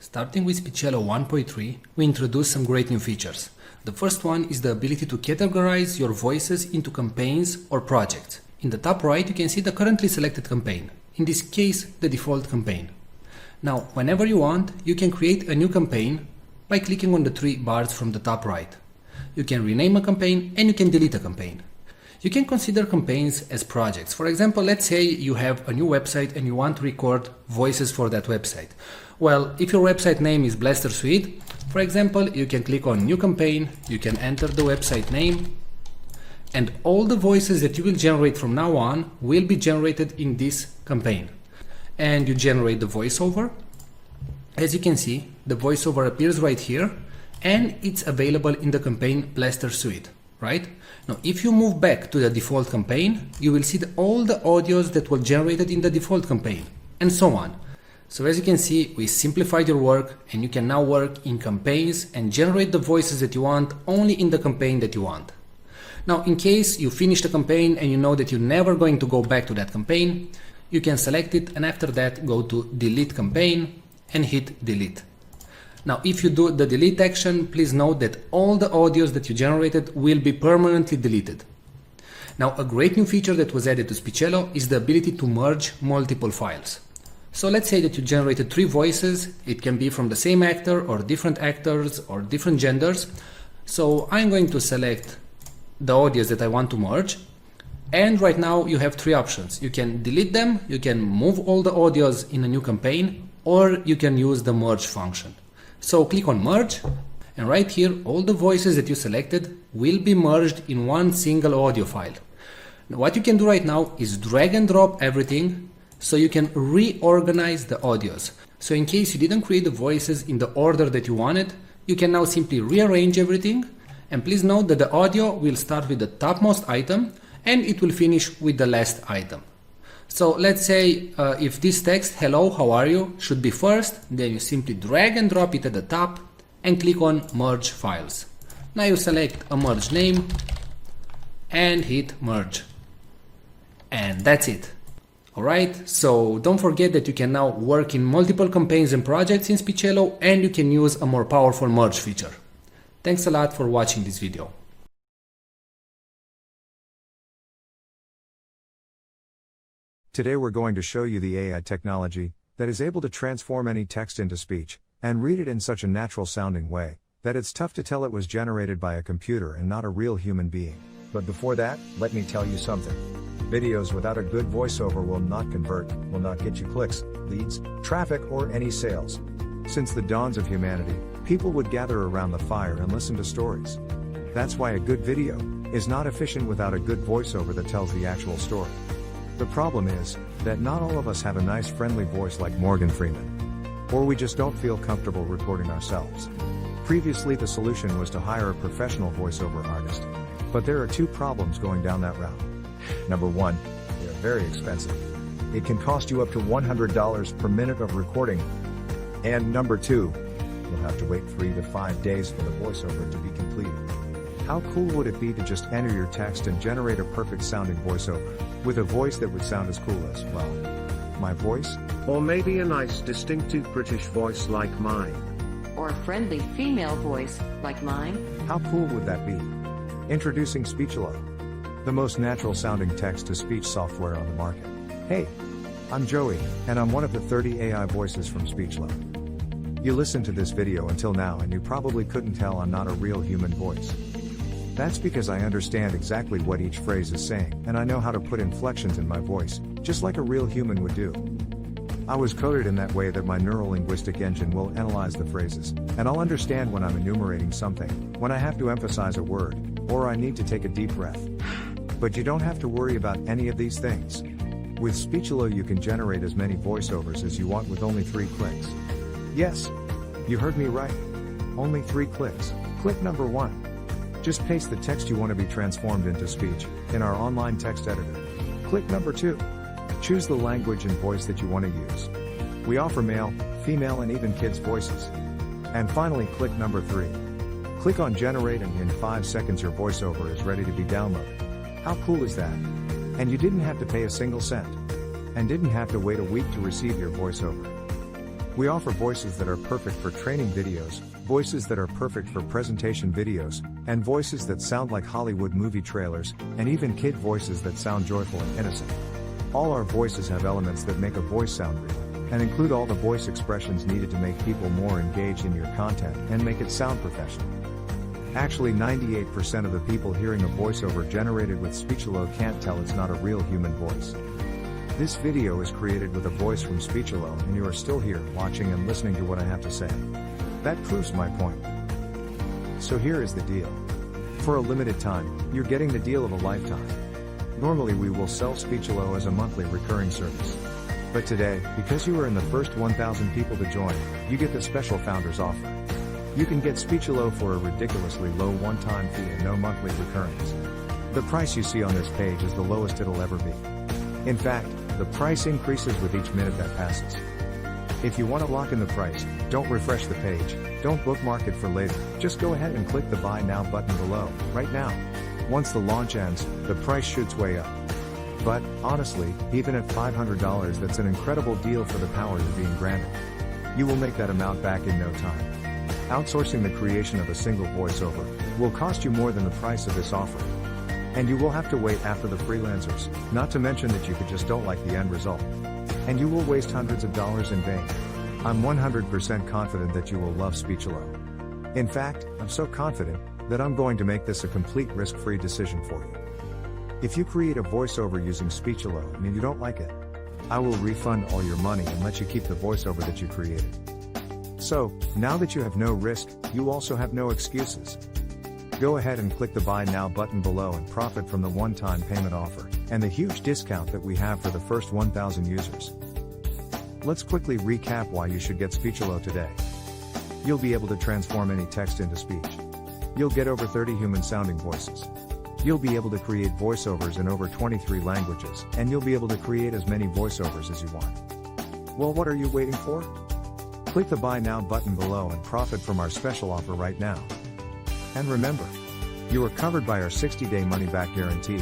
Starting with Speechelo 1.3, we introduced some great new features. The first one is the ability to categorize your voices into campaigns or projects. In the top right, you can see the currently selected campaign, in this case, the default campaign. Now, whenever you want, you can create a new campaign by clicking on the three bars from the top right. You can rename a campaign and you can delete a campaign. You can consider campaigns as projects. For example, let's say you have a new website and you want to record voices for that website. Well, if your website name is Blaster Suite, for example, you can click on New Campaign, you can enter the website name, and all the voices that you will generate from now on will be generated in this campaign. And you generate the voiceover. As you can see, the voiceover appears right here, and it's available in the campaign Blaster Suite, right? Now, if you move back to the default campaign, you will see all the audios that were generated in the default campaign, and so on. So as you can see, we simplified your work, and you can now work in campaigns and generate the voices that you want only in the campaign that you want. Now, in case you finish the campaign and you know that you're never going to go back to that campaign, you can select it and after that go to Delete Campaign and hit Delete. Now, if you do the delete action, please note that all the audios that you generated will be permanently deleted. Now, a great new feature that was added to Speechelo is the ability to merge multiple files. So let's say that you generated 3 voices. It can be from the same actor or different actors or different genders. So I'm going to select the audios that I want to merge. And right now you have 3 options. You can delete them, you can move all the audios in a new campaign, or you can use the merge function. So click on merge, and right here all the voices that you selected will be merged in one single audio file. Now, what you can do right now is drag and drop everything so you can reorganize the audios. So in case you didn't create the voices in the order that you wanted, you can now simply rearrange everything. And please note that the audio will start with the topmost item and it will finish with the last item. So let's say if this text, hello, how are you, should be first, then you simply drag and drop it at the top and click on merge files. Now you select a merge name and hit merge. And that's it. Alright, so don't forget that you can now work in multiple campaigns and projects in Speechelo, and you can use a more powerful merge feature. Thanks a lot for watching this video. Today we're going to show you the AI technology that is able to transform any text into speech and read it in such a natural sounding way that it's tough to tell it was generated by a computer and not a real human being. But before that, let me tell you something. Videos without a good voiceover will not convert, will not get you clicks, leads, traffic, or any sales. Since the dawns of humanity, people would gather around the fire and listen to stories. That's why a good video is not efficient without a good voiceover that tells the actual story. The problem is that not all of us have a nice friendly voice like Morgan Freeman. Or we just don't feel comfortable recording ourselves. Previously the solution was to hire a professional voiceover artist. But there are 2 problems going down that route. Number 1, they are very expensive. It can cost you up to $100 per minute of recording. And number 2, you'll have to wait 3 to 5 days for the voiceover to be completed. How cool would it be to just enter your text and generate a perfect sounding voiceover, with a voice that would sound as cool as, well, my voice? Or maybe a nice distinctive British voice like mine. Or a friendly female voice like mine. How cool would that be? Introducing Speechelo, the most natural sounding text-to-speech software on the market. Hey, I'm Joey, and I'm one of the 30 AI voices from Speechelo. You listened to this video until now and you probably couldn't tell I'm not a real human voice. That's because I understand exactly what each phrase is saying, and I know how to put inflections in my voice, just like a real human would do. I was coded in that way that my neurolinguistic engine will analyze the phrases, and I'll understand when I'm enumerating something, when I have to emphasize a word, or I need to take a deep breath. But you don't have to worry about any of these things. With Speechelo you can generate as many voiceovers as you want with only 3 clicks. Yes, you heard me right. Only 3 clicks. Click number 1. Just paste the text you want to be transformed into speech in our online text editor. Click number 2. Choose the language and voice that you want to use. We offer male, female, and even kids' voices. And finally, click number 3. Click on generate and in 5 seconds your voiceover is ready to be downloaded. How cool is that? And you didn't have to pay a single cent. And didn't have to wait a week to receive your voiceover. We offer voices that are perfect for training videos, voices that are perfect for presentation videos, and voices that sound like Hollywood movie trailers, and even kid voices that sound joyful and innocent. All our voices have elements that make a voice sound real, and include all the voice expressions needed to make people more engaged in your content and make it sound professional. Actually, 98% of the people hearing a voiceover generated with Speechelo can't tell it's not a real human voice. This video is created with a voice from Speechelo, and you are still here watching and listening to what I have to say. That proves my point. So here is the deal. For a limited time, you're getting the deal of a lifetime. Normally we will sell Speechelo as a monthly recurring service. But today, because you are in the first 1,000 people to join, you get the special founders offer. You can get Speechelo for a ridiculously low one-time fee and no monthly recurrings. The price you see on this page is the lowest it'll ever be. In fact, the price increases with each minute that passes. If you want to lock in the price, don't refresh the page, don't bookmark it for later, just go ahead and click the Buy Now button below, right now. Once the launch ends, the price shoots way up. But, honestly, even at $500 that's an incredible deal for the power you're being granted. You will make that amount back in no time. Outsourcing the creation of a single voiceover will cost you more than the price of this offer. And you will have to wait after the freelancers, not to mention that you just don't like the end result. And you will waste hundreds of dollars in vain. I'm 100% confident that you will love Speechelo. In fact, I'm so confident that I'm going to make this a complete risk-free decision for you. If you create a voiceover using Speechelo and you don't like it, I will refund all your money and let you keep the voiceover that you created. So, now that you have no risk, you also have no excuses. Go ahead and click the Buy Now button below and profit from the one-time payment offer, and the huge discount that we have for the first 1,000 users. Let's quickly recap why you should get Speechelo today. You'll be able to transform any text into speech. You'll get over 30 human-sounding voices. You'll be able to create voiceovers in over 23 languages, and you'll be able to create as many voiceovers as you want. Well, what are you waiting for? Click the Buy Now button below and profit from our special offer right now. And remember, you are covered by our 60-day money-back guarantee.